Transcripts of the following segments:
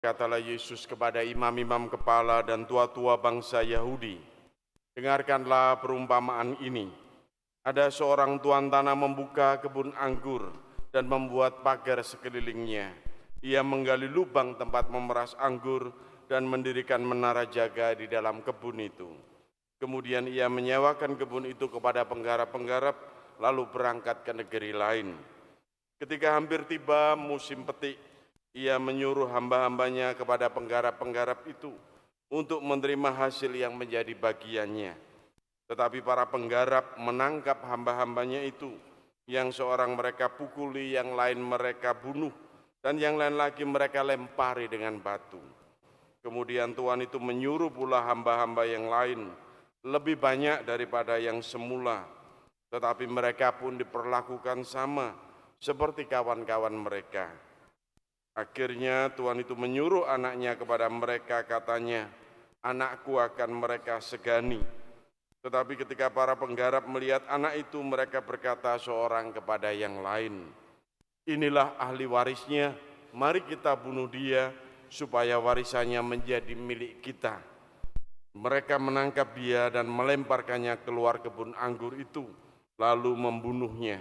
Katalah Yesus kepada imam-imam kepala dan tua-tua bangsa Yahudi, "Dengarkanlah perumpamaan ini. Ada seorang tuan tanah membuka kebun anggur dan membuat pagar sekelilingnya. Ia menggali lubang tempat memeras anggur dan mendirikan menara jaga di dalam kebun itu. Kemudian ia menyewakan kebun itu kepada penggarap-penggarap, lalu berangkat ke negeri lain. Ketika hampir tiba musim petik, ia menyuruh hamba-hambanya kepada penggarap-penggarap itu untuk menerima hasil yang menjadi bagiannya. Tetapi para penggarap menangkap hamba-hambanya itu, yang seorang mereka pukuli, yang lain mereka bunuh, dan yang lain lagi mereka lempari dengan batu. Kemudian Tuhan itu menyuruh pula hamba-hamba yang lain, lebih banyak daripada yang semula, tetapi mereka pun diperlakukan sama seperti kawan-kawan mereka. Akhirnya Tuhan itu menyuruh anaknya kepada mereka, katanya, 'Anakku akan mereka segani.' Tetapi ketika para penggarap melihat anak itu, mereka berkata seorang kepada yang lain, 'Inilah ahli warisnya, mari kita bunuh dia, supaya warisannya menjadi milik kita.' Mereka menangkap dia dan melemparkannya keluar kebun anggur itu, lalu membunuhnya.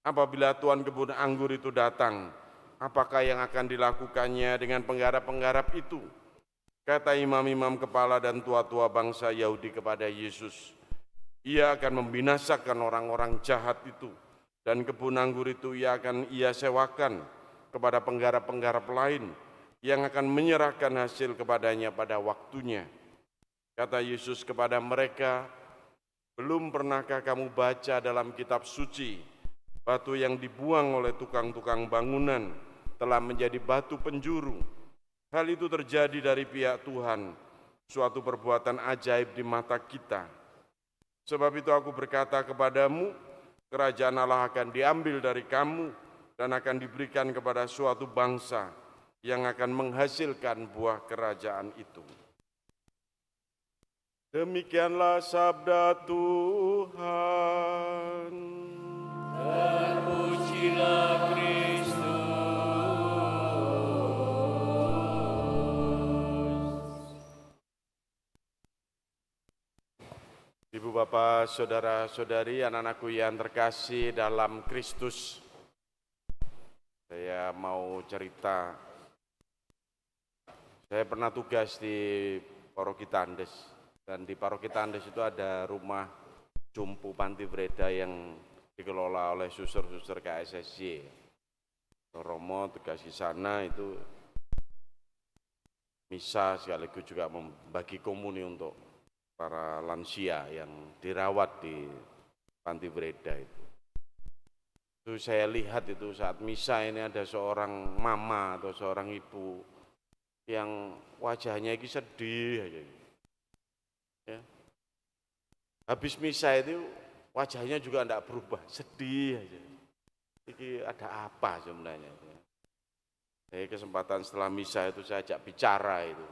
Apabila tuan kebun anggur itu datang, apakah yang akan dilakukannya dengan penggarap-penggarap itu?" Kata imam-imam kepala dan tua-tua bangsa Yahudi kepada Yesus, "Ia akan membinasakan orang-orang jahat itu, dan kebun anggur itu ia sewakan kepada penggarap-penggarap lain yang akan menyerahkan hasil kepadanya pada waktunya." Kata Yesus kepada mereka, "Belum pernahkah kamu baca dalam kitab suci, batu yang dibuang oleh tukang-tukang bangunan telah menjadi batu penjuru? Hal itu terjadi dari pihak Tuhan, suatu perbuatan ajaib di mata kita. Sebab itu aku berkata kepadamu, kerajaan Allah akan diambil dari kamu dan akan diberikan kepada suatu bangsa yang akan menghasilkan buah kerajaan itu." Demikianlah sabda Tuhan. Terpujilah Kristus. Ibu bapak, saudara-saudari, anak-anakku yang terkasih dalam Kristus, saya mau cerita. Saya pernah tugas di Paroki Tandes, dan di Paroki Tandes itu ada rumah jumpu panti breda yang dikelola oleh suster-suster KSSY. Romo tugas di sana itu misa sekaligus juga membagi komuni untuk para lansia yang dirawat di panti breda itu. Itu saya lihat itu saat misa ini ada seorang mama atau seorang ibu yang wajahnya ini sedih aja. Ya. Habis misa itu wajahnya juga tidak berubah, sedih aja. Ini ada apa sebenarnya? Jadi kesempatan setelah misa itu saya ajak bicara itu.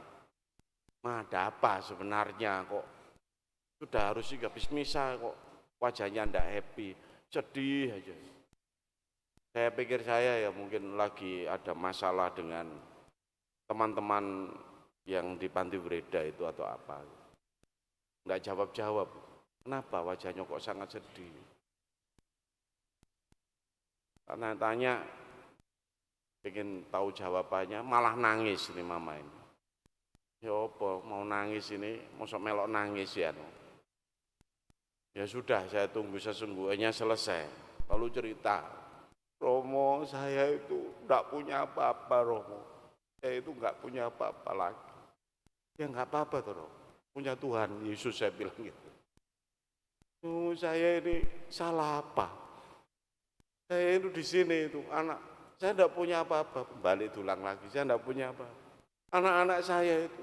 Ada apa sebenarnya kok sudah harus sih habis misa kok wajahnya tidak happy, sedih aja. Saya pikir saya ya mungkin lagi ada masalah dengan teman-teman yang di panti breda itu atau apa. Enggak jawab-jawab. Kenapa wajahnya kok sangat sedih? Karena tanya, ingin tahu jawabannya, malah nangis ini mama ini. Ya apa, mau nangis ini, mosok melok nangis ya. Ya sudah, saya tunggu sesungguhnya selesai. Lalu cerita, "Romo, saya itu enggak punya apa-apa, Romo. Saya itu enggak punya apa-apa lagi." Ya enggak apa-apa tuh, Romo. Punya Tuhan Yesus, saya bilang gitu. Saya ini salah apa? Saya itu di sini itu anak, saya tidak punya apa-apa. Balik tulang lagi, saya tidak punya apa. Anak-anak saya itu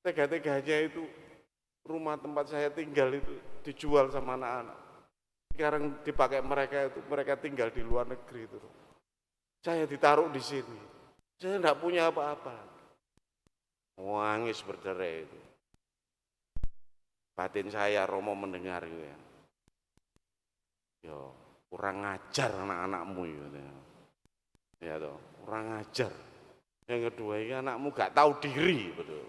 tega-teganya itu rumah tempat saya tinggal itu dijual sama anak-anak. Sekarang dipakai mereka itu, mereka tinggal di luar negeri itu. Saya ditaruh di sini. Saya tidak punya apa-apa. Nangis berderai itu. Batin saya Romo mendengar gitu ya. Yo, kurang ngajar anak-anakmu gitu ya. Ya toh, kurang ngajar. Yang kedua, ini anakmu gak tahu diri, betul.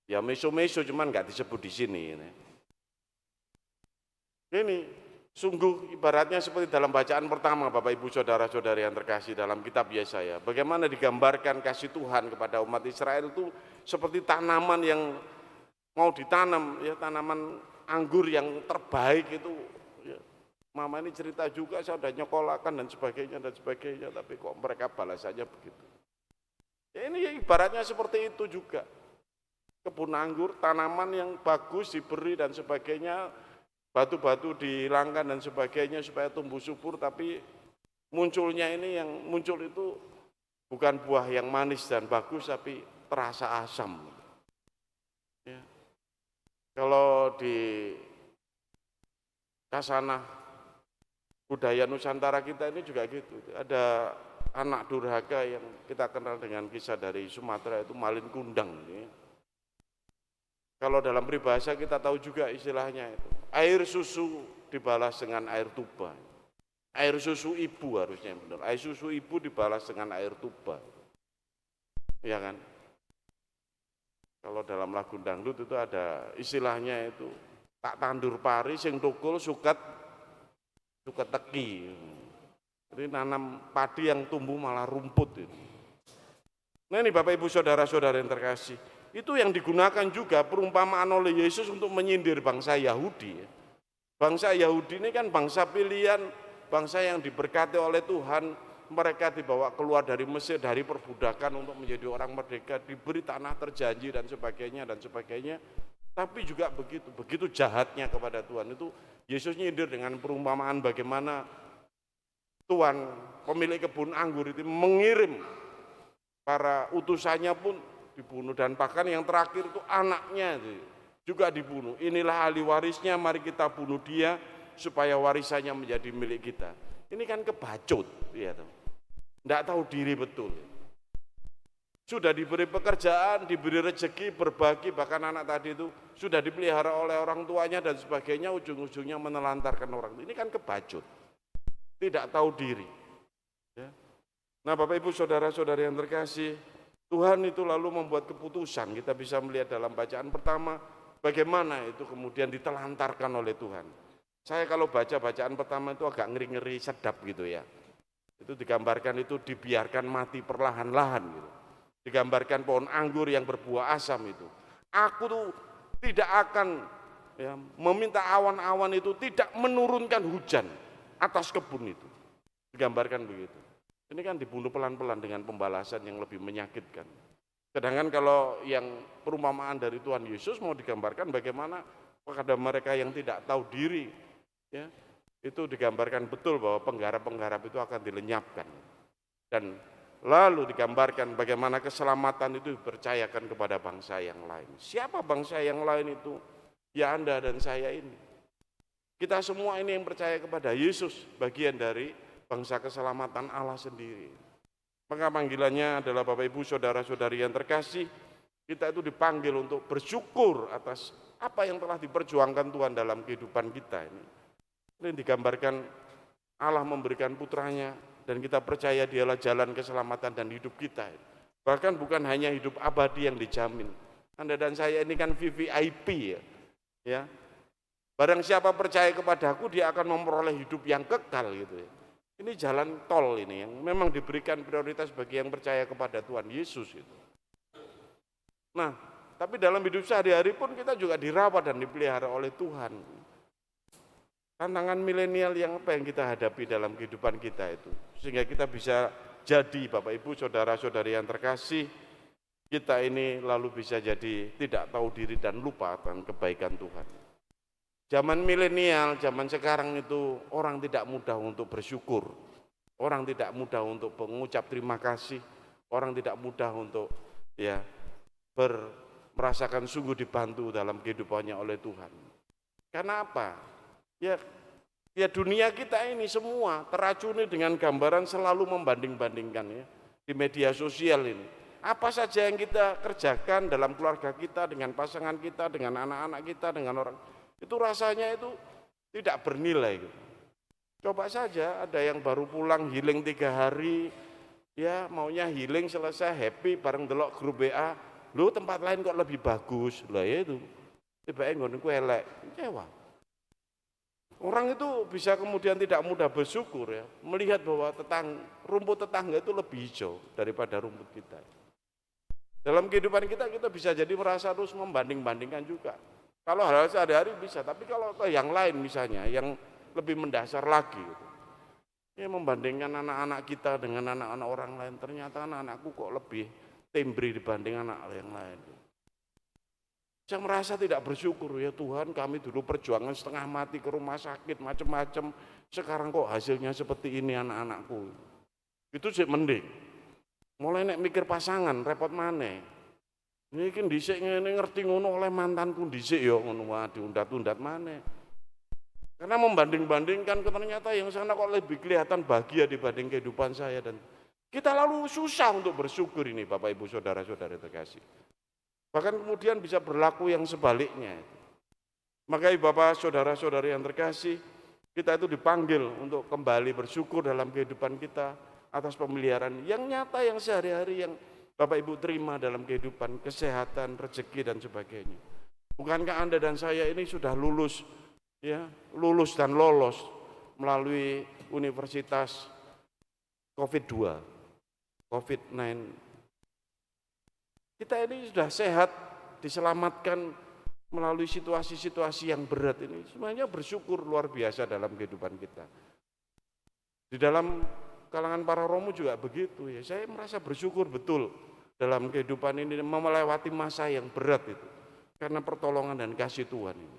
Ya meso-meso cuman gak disebut di sini. Ini sungguh ibaratnya seperti dalam bacaan pertama, Bapak Ibu Saudara-saudari yang terkasih, dalam kitab Yesaya. Bagaimana digambarkan kasih Tuhan kepada umat Israel itu seperti tanaman yang mau ditanam, ya tanaman anggur yang terbaik itu. Ya. Mama ini cerita juga, saya sudah nyekolakan dan sebagainya, tapi kok mereka balasannya begitu. Ya ini ibaratnya seperti itu juga. Kebun anggur, tanaman yang bagus diberi dan sebagainya, batu-batu dihilangkan dan sebagainya supaya tumbuh subur, tapi munculnya ini yang muncul itu bukan buah yang manis dan bagus, tapi terasa asam. Ya. Kalau di kasanah budaya Nusantara kita ini juga gitu, ada anak durhaka yang kita kenal dengan kisah dari Sumatera itu Malin Kundang. Ya. Kalau dalam peribahasa kita tahu juga istilahnya itu, air susu dibalas dengan air tuba. Air susu ibu harusnya benar. Air susu ibu dibalas dengan air tuba. Ya kan? Kalau dalam lagu dangdut itu ada istilahnya itu, tak tandur pari sing tukul suket teki. Jadi nanam padi yang tumbuh malah rumput itu. Nah ini Bapak Ibu Saudara-saudara yang terkasih, itu yang digunakan juga perumpamaan oleh Yesus untuk menyindir bangsa Yahudi. Bangsa Yahudi ini kan bangsa pilihan, bangsa yang diberkati oleh Tuhan. Mereka dibawa keluar dari Mesir, dari perbudakan untuk menjadi orang merdeka, diberi tanah terjanji dan sebagainya. Tapi juga begitu jahatnya kepada Tuhan. Itu Yesus nyindir dengan perumpamaan bagaimana Tuhan pemilik kebun anggur itu mengirim para utusannya pun dibunuh, dan bahkan yang terakhir itu anaknya itu juga dibunuh. Inilah ahli warisnya, mari kita bunuh dia supaya warisannya menjadi milik kita. Ini kan kebacut, ya toh. Tidak tahu diri betul. Sudah diberi pekerjaan, diberi rezeki, berbagi, bahkan anak tadi itu sudah dipelihara oleh orang tuanya dan sebagainya, ujung-ujungnya menelantarkan orang. Ini kan kebacut, tidak tahu diri. Ya. Nah Bapak Ibu Saudara-saudari yang terkasih, Tuhan itu lalu membuat keputusan. Kita bisa melihat dalam bacaan pertama bagaimana itu kemudian ditelantarkan oleh Tuhan. Saya kalau baca bacaan pertama itu agak ngeri-ngeri sedap gitu ya. Itu digambarkan itu dibiarkan mati perlahan-lahan gitu. Digambarkan pohon anggur yang berbuah asam itu. Aku tuh tidak akan ya, meminta awan-awan itu tidak menurunkan hujan atas kebun itu. Digambarkan begitu. Ini kan dibunuh pelan-pelan dengan pembalasan yang lebih menyakitkan. Sedangkan kalau yang perumpamaan dari Tuhan Yesus mau digambarkan bagaimana kepada mereka yang tidak tahu diri, ya, itu digambarkan betul bahwa penggarap-penggarap itu akan dilenyapkan. Dan lalu digambarkan bagaimana keselamatan itu dipercayakan kepada bangsa yang lain. Siapa bangsa yang lain itu? Ya Anda dan saya ini. Kita semua ini yang percaya kepada Yesus, bagian dari bangsa keselamatan Allah sendiri. Maka panggilannya adalah Bapak Ibu Saudara-saudari yang terkasih, kita itu dipanggil untuk bersyukur atas apa yang telah diperjuangkan Tuhan dalam kehidupan kita ini. Ini digambarkan Allah memberikan putranya dan kita percaya dialah jalan keselamatan dan hidup kita. Bahkan bukan hanya hidup abadi yang dijamin. Anda dan saya ini kan VVIP ya. Barang siapa percaya kepadaku dia akan memperoleh hidup yang kekal gitu ya. Ini jalan tol ini yang memang diberikan prioritas bagi yang percaya kepada Tuhan Yesus itu. Nah, tapi dalam hidup sehari-hari pun kita juga dirawat dan dipelihara oleh Tuhan. Tantangan milenial yang apa yang kita hadapi dalam kehidupan kita itu, sehingga kita bisa jadi Bapak Ibu Saudara-saudari yang terkasih, kita ini lalu bisa jadi tidak tahu diri dan lupa akan kebaikan Tuhan. Zaman milenial, zaman sekarang itu orang tidak mudah untuk bersyukur, orang tidak mudah untuk mengucap terima kasih, orang tidak mudah untuk ya merasakan sungguh dibantu dalam kehidupannya oleh Tuhan. Karena apa? Ya dunia kita ini semua teracuni dengan gambaran selalu membanding-bandingkan ya di media sosial ini. Apa saja yang kita kerjakan dalam keluarga kita, dengan pasangan kita, dengan anak-anak kita, dengan orang, itu rasanya itu tidak bernilai. Coba saja ada yang baru pulang healing 3 hari, Ya maunya healing selesai, happy, bareng delok grup WA, lu tempat lain kok lebih bagus, lah ya itu. Tiba-tiba ngono ku elek, kecewa. Orang itu bisa kemudian tidak mudah bersyukur ya, melihat bahwa rumput tetangga itu lebih hijau daripada rumput kita. Dalam kehidupan kita bisa jadi merasa terus membanding-bandingkan juga. Kalau hal-hal sehari-hari bisa, tapi kalau ke yang lain misalnya, yang lebih mendasar lagi, gitu. Ya membandingkan anak-anak kita dengan anak-anak orang lain, ternyata anak-anakku kok lebih tembri dibanding anak yang lain. Saya merasa tidak bersyukur, ya Tuhan, kami dulu perjuangan setengah mati ke rumah sakit macam-macam, sekarang kok hasilnya seperti ini anak-anakku. Itu sih mending. Mulai nek mikir pasangan repot maneh. Ini kan dhisik ngene ngerti ngono oleh mantanku dhisik ya ngono wae diundat-undat maneh. Karena membanding-bandingkan ternyata yang sana kok lebih kelihatan bahagia dibanding kehidupan saya, dan kita lalu susah untuk bersyukur ini Bapak Ibu Saudara-saudara terkasih. Bahkan kemudian bisa berlaku yang sebaliknya. Makanya Bapak Saudara-saudari yang terkasih, kita itu dipanggil untuk kembali bersyukur dalam kehidupan kita atas pemeliharaan yang nyata, yang sehari-hari yang Bapak Ibu terima dalam kehidupan, kesehatan, rezeki dan sebagainya. Bukankah Anda dan saya ini sudah lulus dan lolos melalui Universitas COVID-19. Kita ini sudah sehat, diselamatkan melalui situasi-situasi yang berat ini. Semuanya bersyukur luar biasa dalam kehidupan kita. Di dalam kalangan para romo juga begitu ya. Saya merasa bersyukur betul dalam kehidupan ini melewati masa yang berat itu. Karena pertolongan dan kasih Tuhan ini.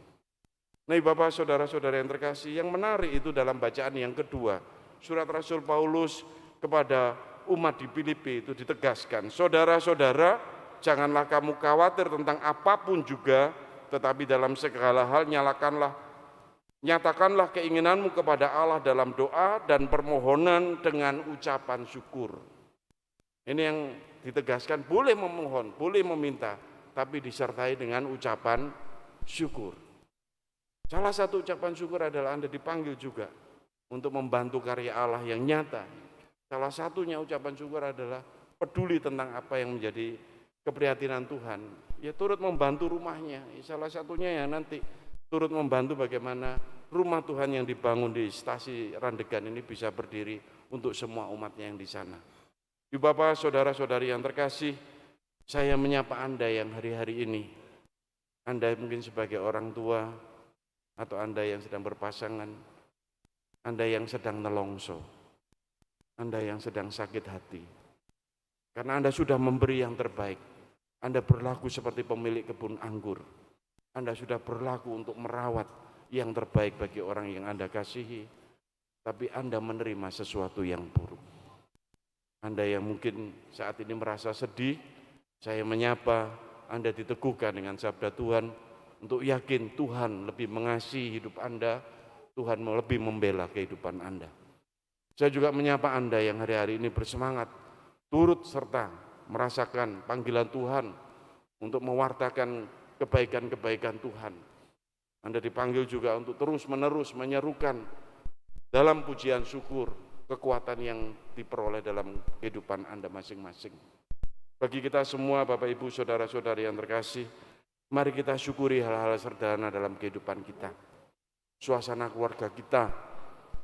Nah Bapak Saudara-saudara yang terkasih, yang menarik itu dalam bacaan yang kedua. Surat Rasul Paulus kepada umat di Filipi itu ditegaskan. Saudara-saudara, janganlah kamu khawatir tentang apapun juga, tetapi dalam segala hal nyatakanlah keinginanmu kepada Allah dalam doa dan permohonan dengan ucapan syukur. Ini yang ditegaskan, boleh memohon, boleh meminta, tapi disertai dengan ucapan syukur. Salah satu ucapan syukur adalah Anda dipanggil juga untuk membantu karya Allah yang nyata. Salah satunya ucapan syukur adalah peduli tentang apa yang menjadi keprihatinan Tuhan, ya turut membantu rumahnya. Salah satunya ya nanti turut membantu bagaimana rumah Tuhan yang dibangun di stasi Randegan ini bisa berdiri untuk semua umatnya yang di sana. Ibu Bapak, saudara-saudari yang terkasih, saya menyapa Anda yang hari-hari ini. Anda mungkin sebagai orang tua, atau Anda yang sedang berpasangan, Anda yang sedang nelongso, Anda yang sedang sakit hati. Karena Anda sudah memberi yang terbaik. Anda berlaku seperti pemilik kebun anggur. Anda sudah berlaku untuk merawat yang terbaik bagi orang yang Anda kasihi. Tapi Anda menerima sesuatu yang buruk. Anda yang mungkin saat ini merasa sedih, saya menyapa Anda diteguhkan dengan sabda Tuhan untuk yakin Tuhan lebih mengasihi hidup Anda, Tuhan lebih membela kehidupan Anda. Saya juga menyapa Anda yang hari-hari ini bersemangat, turut serta merasakan panggilan Tuhan untuk mewartakan kebaikan-kebaikan Tuhan. Anda dipanggil juga untuk terus-menerus menyerukan dalam pujian syukur kekuatan yang diperoleh dalam kehidupan Anda masing-masing. Bagi kita semua Bapak Ibu Saudara-saudari yang terkasih, mari kita syukuri hal-hal sederhana dalam kehidupan kita. Suasana keluarga kita,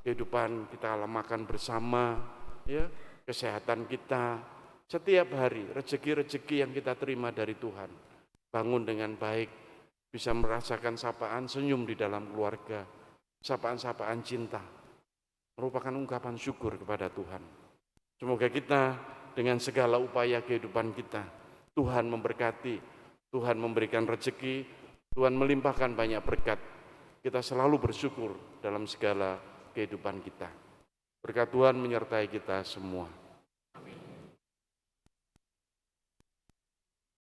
kehidupan kita makan bersama, ya, kesehatan kita, setiap hari rezeki-rezeki yang kita terima dari Tuhan, bangun dengan baik, bisa merasakan sapaan senyum di dalam keluarga, sapaan-sapaan cinta, merupakan ungkapan syukur kepada Tuhan. Semoga kita dengan segala upaya kehidupan kita, Tuhan memberkati, Tuhan memberikan rezeki, Tuhan melimpahkan banyak berkat. Kita selalu bersyukur dalam segala kehidupan kita. Berkat Tuhan menyertai kita semua.